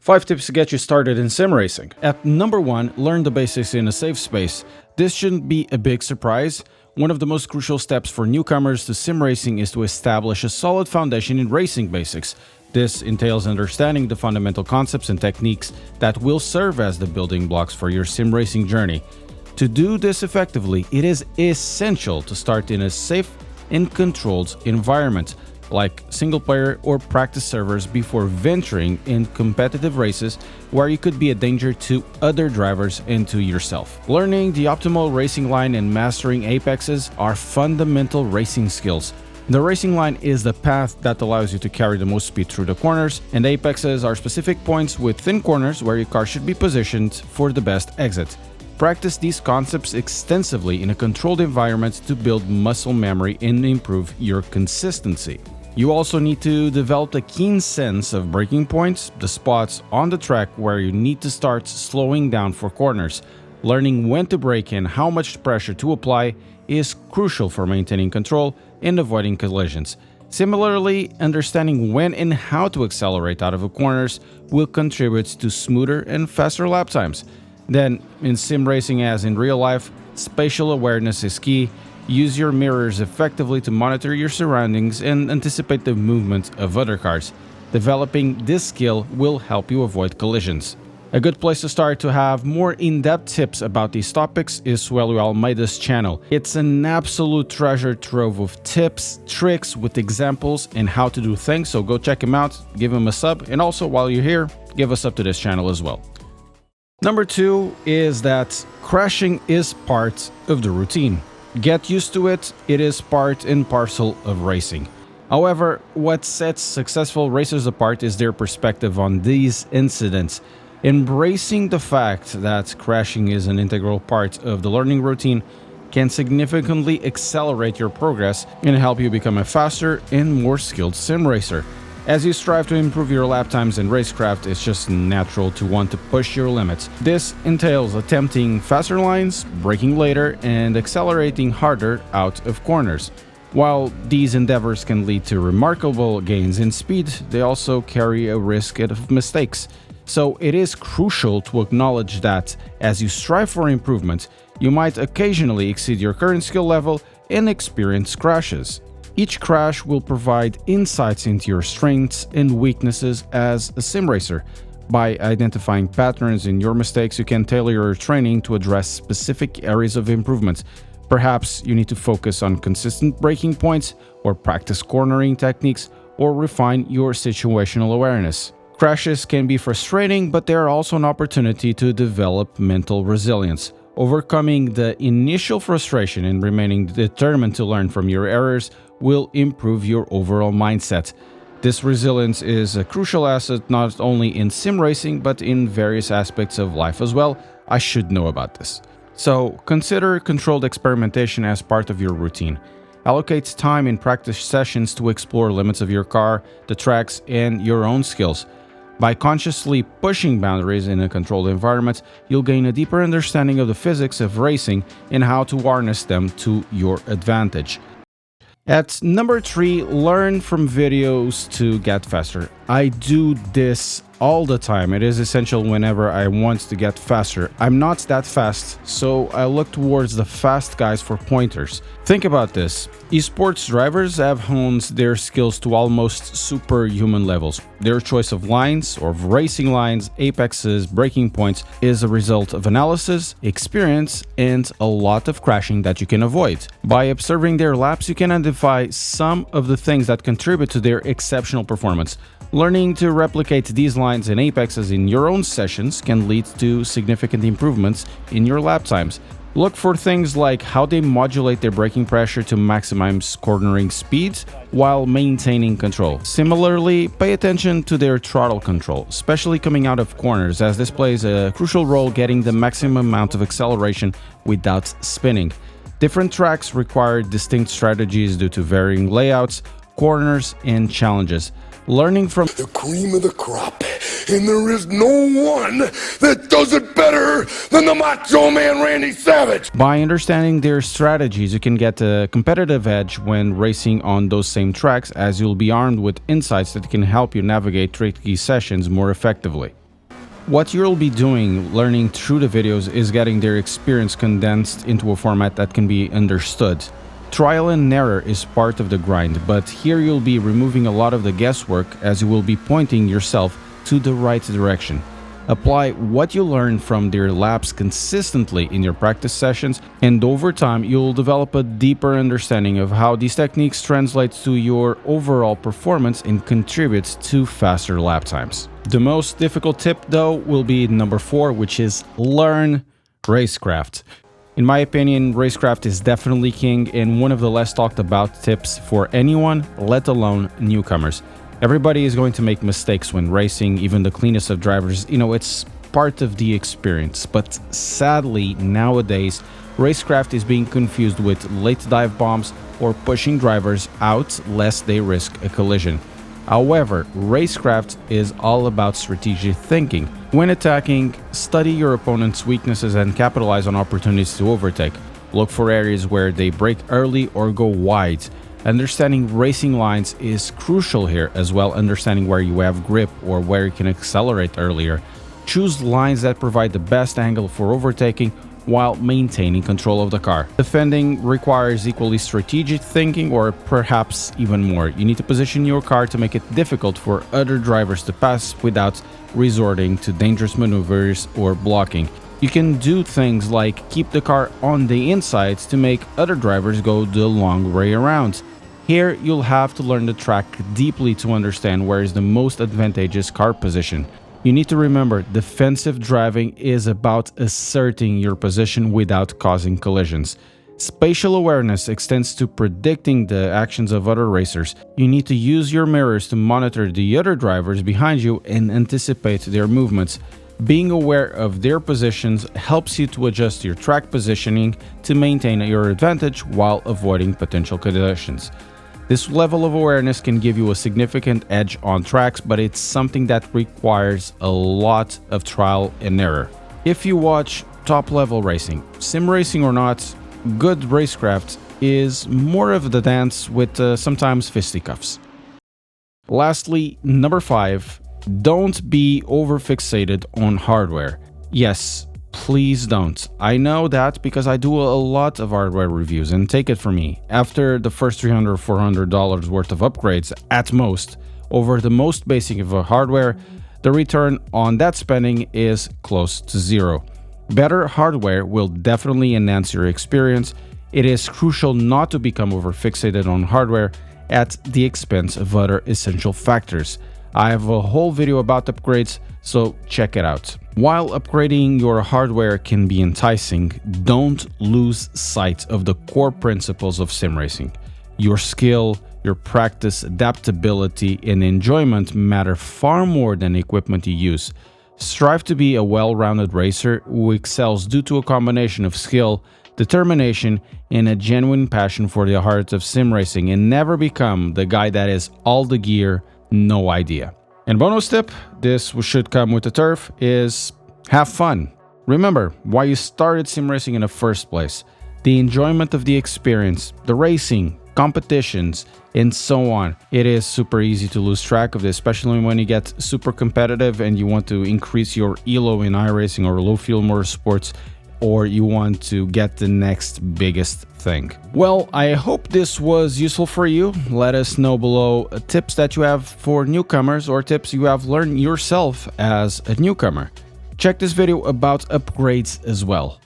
5 tips to get you started in sim racing. At number 1, learn the basics in a safe space. This shouldn't be a big surprise. One of the most crucial steps for newcomers to sim racing is to establish a solid foundation in racing basics. This entails understanding the fundamental concepts and techniques that will serve as the building blocks for your sim racing journey. To do this effectively, it is essential to start in a safe and controlled environment, like single-player or practice servers, before venturing in competitive races where you could be a danger to other drivers and to yourself. Learning the optimal racing line and mastering apexes are fundamental racing skills. The racing line is the path that allows you to carry the most speed through the corners, and apexes are specific points with thin corners where your car should be positioned for the best exit. Practice these concepts extensively in a controlled environment to build muscle memory and improve your consistency. You also need to develop a keen sense of braking points, the spots on the track where you need to start slowing down for corners. Learning when to brake and how much pressure to apply is crucial for maintaining control and avoiding collisions. Similarly, understanding when and how to accelerate out of the corners will contribute to smoother and faster lap times. Then, in sim racing as in real life, spatial awareness is key. Use your mirrors effectively to monitor your surroundings and anticipate the movement of other cars. Developing this skill will help you avoid collisions. A good place to start to have more in-depth tips about these topics is Suelio Almeida's channel. It's an absolute treasure trove of tips, tricks with examples and how to do things, so go check him out, give him a sub, and also while you're here, give a sub to this channel as well. Number 2 is that crashing is part of the routine. Get used to it, it is part and parcel of racing. However, what sets successful racers apart is their perspective on these incidents. Embracing the fact that crashing is an integral part of the learning routine can significantly accelerate your progress and help you become a faster and more skilled sim racer. As you strive to improve your lap times in racecraft, it's just natural to want to push your limits. This entails attempting faster lines, braking later, and accelerating harder out of corners. While these endeavors can lead to remarkable gains in speed, they also carry a risk of mistakes. So it is crucial to acknowledge that, as you strive for improvement, you might occasionally exceed your current skill level and experience crashes. Each crash will provide insights into your strengths and weaknesses as a sim racer. By identifying patterns in your mistakes, you can tailor your training to address specific areas of improvement. Perhaps you need to focus on consistent braking points, or practice cornering techniques, or refine your situational awareness. Crashes can be frustrating, but they are also an opportunity to develop mental resilience. Overcoming the initial frustration and remaining determined to learn from your errors will improve your overall mindset. This resilience is a crucial asset not only in sim racing but in various aspects of life as well. I should know about this. So consider controlled experimentation as part of your routine. Allocate time in practice sessions to explore limits of your car, the tracks, and your own skills. By consciously pushing boundaries in a controlled environment, you'll gain a deeper understanding of the physics of racing and how to harness them to your advantage. At number 3, learn from videos to get faster. I do this all the time. It is essential whenever I want to get faster. I'm not that fast, so I look towards the fast guys for pointers. Think about this. Esports drivers have honed their skills to almost superhuman levels. Their choice of lines, or racing lines, apexes, braking points, is a result of analysis, experience, and a lot of crashing that you can avoid. By observing their laps, you can identify some of the things that contribute to their exceptional performance. Learning to replicate these lines and apexes in your own sessions can lead to significant improvements in your lap times. Look for things like how they modulate their braking pressure to maximize cornering speeds while maintaining control. Similarly, pay attention to their throttle control, especially coming out of corners, as this plays a crucial role getting the maximum amount of acceleration without spinning. Different tracks require distinct strategies due to varying layouts, corners, and challenges. Learning from the cream of the crop, and there is no one that does it better than the Macho Man Randy Savage. By understanding their strategies, you can get a competitive edge when racing on those same tracks, as you'll be armed with insights that can help you navigate tricky sessions more effectively. What you'll be doing, learning through the videos, is getting their experience condensed into a format that can be understood. Trial and error is part of the grind, but here you'll be removing a lot of the guesswork as you will be pointing yourself to the right direction. Apply what you learn from their laps consistently in your practice sessions, and over time you'll develop a deeper understanding of how these techniques translate to your overall performance and contributes to faster lap times. The most difficult tip though will be number 4, which is learn racecraft. In my opinion, racecraft is definitely king and one of the less talked about tips for anyone, let alone newcomers. Everybody is going to make mistakes when racing, even the cleanest of drivers. It's part of the experience. But sadly, nowadays, racecraft is being confused with late dive bombs or pushing drivers out lest they risk a collision. However, racecraft is all about strategic thinking. When attacking, study your opponent's weaknesses and capitalize on opportunities to overtake. Look for areas where they brake early or go wide. Understanding racing lines is crucial here, as well understanding where you have grip or where you can accelerate earlier. Choose lines that provide the best angle for overtaking while maintaining control of the car. Defending requires equally strategic thinking, or perhaps even more. You need to position your car to make it difficult for other drivers to pass without resorting to dangerous maneuvers or blocking. You can do things like keep the car on the insides to make other drivers go the long way around. Here, you'll have to learn the track deeply to understand where is the most advantageous car position. You need to remember, defensive driving is about asserting your position without causing collisions. Spatial awareness extends to predicting the actions of other racers. You need to use your mirrors to monitor the other drivers behind you and anticipate their movements. Being aware of their positions helps you to adjust your track positioning to maintain your advantage while avoiding potential collisions. This level of awareness can give you a significant edge on tracks, but it's something that requires a lot of trial and error. If you watch top-level racing, sim racing or not, good racecraft is more of the dance with sometimes fisticuffs. Lastly, number 5, don't be over-fixated on hardware. Yes, please don't. I know that because I do a lot of hardware reviews, and take it from me, after the first $300 or $400 worth of upgrades at most over the most basic of a hardware, the return on that spending is close to zero. Better hardware will definitely enhance your experience. It is crucial not to become over-fixated on hardware at the expense of other essential factors. I have a whole video about upgrades, so check it out. While upgrading your hardware can be enticing, don't lose sight of the core principles of sim racing. Your skill, your practice, adaptability, and enjoyment matter far more than the equipment you use. Strive to be a well-rounded racer who excels due to a combination of skill, determination, and a genuine passion for the art of sim racing, and never become the guy that is all the gear, no idea. And bonus tip, this should come with the turf, is have fun. Remember why you started sim racing in the first place. The enjoyment of the experience, the racing, competitions, and so on. It is super easy to lose track of this, especially when you get super competitive and you want to increase your elo in iRacing or low fuel motorsports, or you want to get the next biggest thing. Well, I hope this was useful for you. Let us know below tips that you have for newcomers or tips you have learned yourself as a newcomer. Check this video about upgrades as well.